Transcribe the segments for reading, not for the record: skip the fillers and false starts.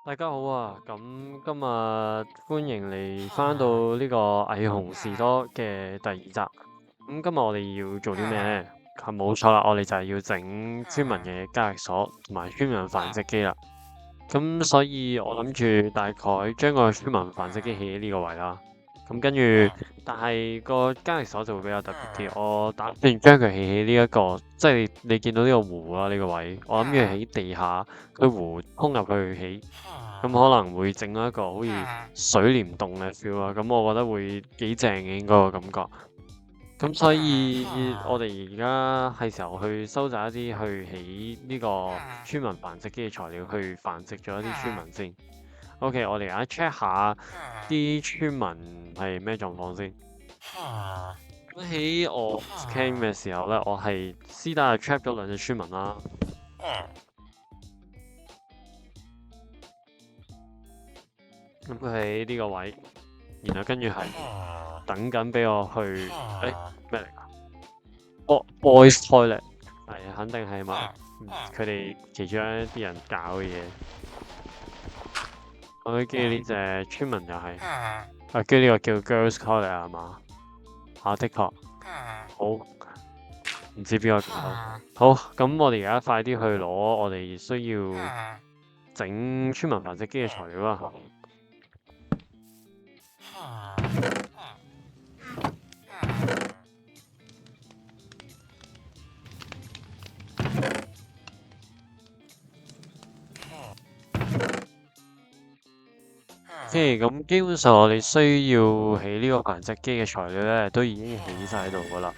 大家好啊，咁今日歡迎嚟翻到呢個《霓虹士多》嘅第2集。咁今日我哋要做啲咩呢？係冇錯啦，我哋就係要整村民嘅交易所同埋村民繁殖機啦。咁所以我諗住大概將個村民繁殖機起喺呢個位啦。咁跟住，但係個交易所就會比較特別啲。我打算將佢起喺呢一個，即係你見到呢個湖啦，呢個位，我諗住喺地下，佢湖通入去起。咁可能會整到一個好似水簾洞嘅 feel 啦，咁我覺得會幾正嘅應該個感覺。咁所以我哋而家係時候去收集一啲去起呢個村民繁殖機嘅材料，去繁殖咗一啲村民先。OK，我哋而家 check 下啲村民係咩狀況先。咁喺我 scan 嘅時候咧，我係私底下 trap 咗2隻村民啦。咁佢喺呢個位，然後跟住係等緊俾我去，咩嚟㗎？哦，boys toilet，係肯定係嘛？佢哋其中一啲人搞嘅嘢。我記得呢隻村民又係，跟住呢個叫 girls toilet 係嘛？的確，好，唔知邊個搞。好，咁我哋而家快啲去攞我哋需要整村民繁殖機嘅材料啦。咁基本上我哋需要起呢個繁殖機嘅材料咧，都已經起晒喺度噶啦。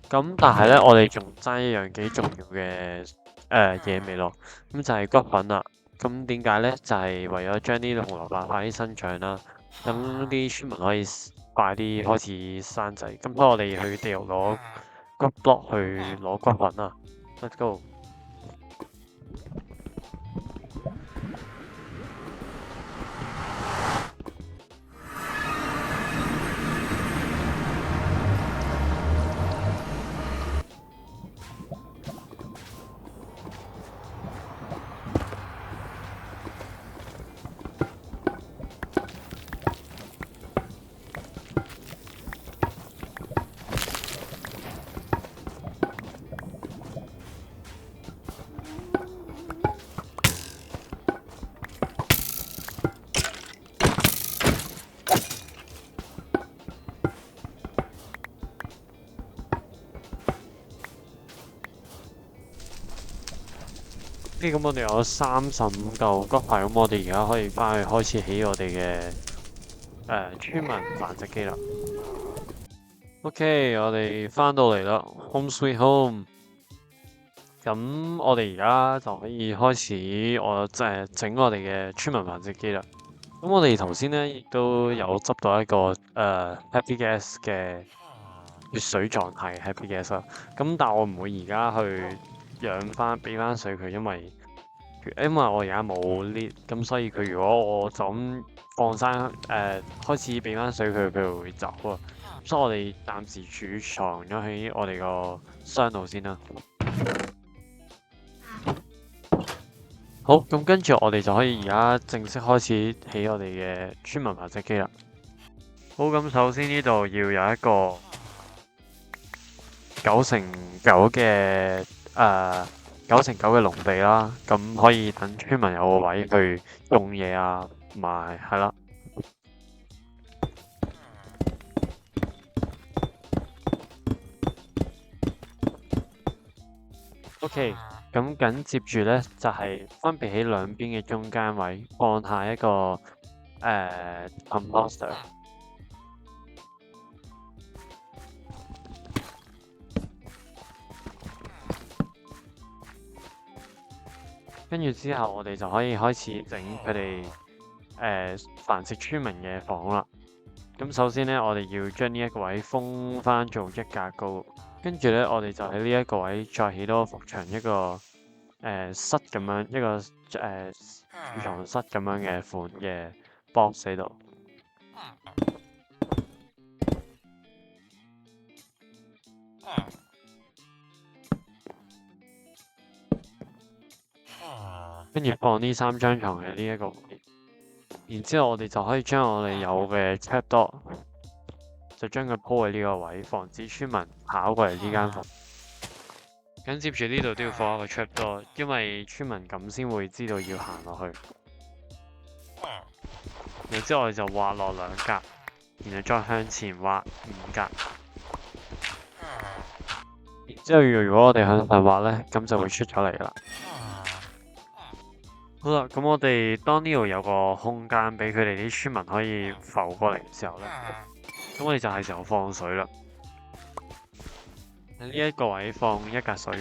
咁但係咧，我哋仲爭一樣幾重要嘅嘢未落，咁就係骨粉啦。咁點解咧？就係為咗將啲紅蘿蔔快啲生長啦，等啲村民可以快啲開始生仔。咁所以我哋去地獄攞骨 block 去攞骨粉啦。Let's go！咁我哋有35嚿骨牌，咁我哋而家可以翻去開始起我哋嘅村民繁殖機啦。OK，我哋翻到嚟啦，Home Sweet Home。咁我哋而家就可以開始整我哋嘅村民繁殖機啦。咁我哋頭先咧亦都有執到一個Happy Gas 嘅血水狀態嘅 Happy Gas 啦。咁但我唔會而家去俾翻水佢，因為我而家冇 lead，咁所以佢如果我就咁放生開始俾翻水佢，佢就會走啊。所以我哋暫時儲藏咗喺我哋個箱度先啦。好，咁跟住我哋就可以而家正式開始起我哋嘅村民繁殖機啦。好，咁首先呢度要有一個9x9嘅9x9嘅農地啦，咁可以等村民有個位去種嘢啊，同埋係啦。OK，咁緊接住咧就係分別喺兩邊嘅中間位放下一個composter。跟住之後，我哋就可以開始整佢哋繁殖村民嘅房啦。咁首先咧，我哋要將呢一個位封翻做1格高，跟住咧，我哋就喺呢一個位再起多幅牆一個室咁樣，一個儲藏室咁樣嘅款嘅 box 喺度。跟住放呢3張床嘅呢一個位，然之後我哋就可以將我哋有嘅 trapdoor 就將佢鋪喺呢個位，防止村民跑過嚟呢間房。咁接住呢度都要放一個 trapdoor，因為村民咁先會知道要行落去。然之後我哋就畫落2格，然後再向前畫5格。然之後如果我哋向上畫呢，咁就會出咗嚟啦。好啦，咁我哋當呢度有個空間俾佢哋啲村民可以浮過嚟嘅時候呢，咁我哋就係時候放水啦。喺呢一個位放1格水，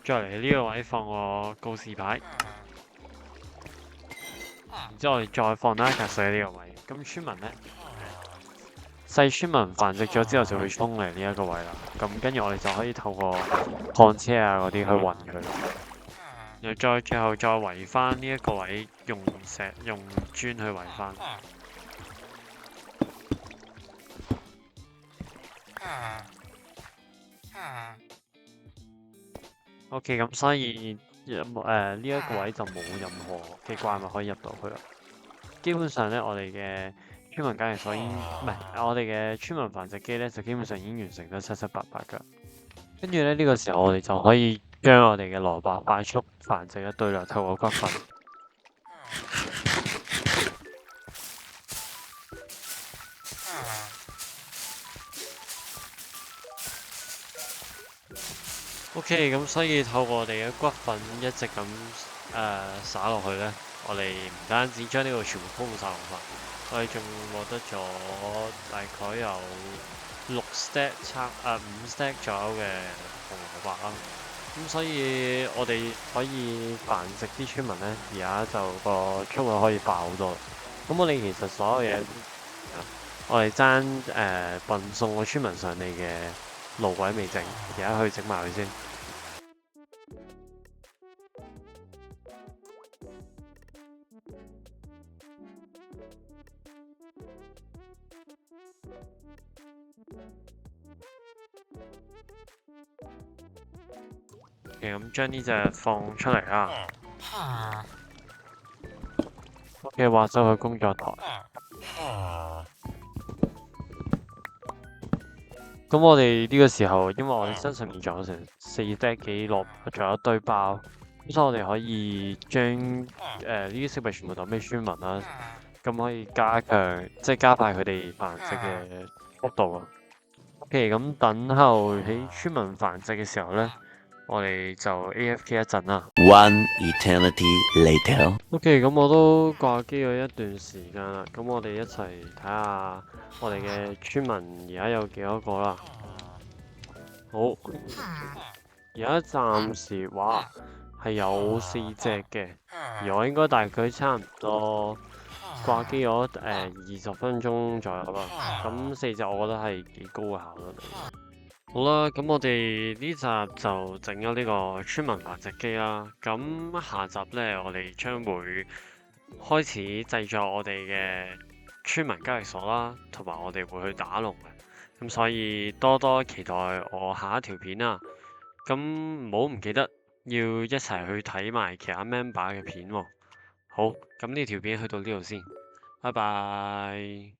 再嚟呢個位放個告示牌，然之後我哋再放多1格水喺呢個位。咁村民呢，細村民繁殖咗之後就會衝嚟呢一個位啦。咁跟住我哋就可以透過焊車啊嗰啲去運佢，然後最後再圍翻呢一個位，用磚去圍翻。OK， 咁所以呢一個位就冇任何嘅怪物可以入到去啦。基本上咧，我哋嘅村民交易所已經唔係我哋嘅村民繁殖機咧，就基本上已經完成得七七八八噶。跟住咧，呢個時候我哋就可以將我哋嘅蘿蔔快速繁殖嘅對流透過骨粉。OK，咁所以透過我哋嘅骨粉一直咁灑落去咧，我哋唔單止將呢個全部鋪晒落去，我哋仲獲得咗大概有5 stack 左右嘅紅蘿蔔啦。咁所以我哋可以繁殖啲村民咧，而家就個村位可以爆好多。咁我哋其實所有嘢，我哋爭運送個村民上嚟嘅路軌未整，而家去整埋佢先。咁將呢隻放出嚟啦。OK，劃走去工作台。咁我哋呢個時候，因為我哋身上面仲有成4 stack 幾落，仲有一堆包，咁所以我哋可以將呢啲食物全部抌俾村民啦。咁可以加快佢哋繁殖嘅速度啊。OK，咁等候喺村民繁殖嘅時候咧，我哋就 AFK 一陣啦。One eternity later。OK，咁我都掛機咗一段時間啦。咁我哋一齊睇下我哋嘅村民而家有幾多個啦。好，而家暫時話係有4隻嘅，而我應該大概差唔多掛機咗20分鐘左右啦。咁4隻我覺得係幾高嘅效率嚟。好啦，咁我哋呢集就整咗呢個村民繁殖機啦。咁下集呢，我哋將會開始製作我哋嘅村民交易所啦，同埋我哋會去打龍嘅。咁所以多多期待我下一條片啦。咁唔記得要一齊去睇埋其他 member 嘅片喎。好，咁呢條片去到呢度先，拜拜。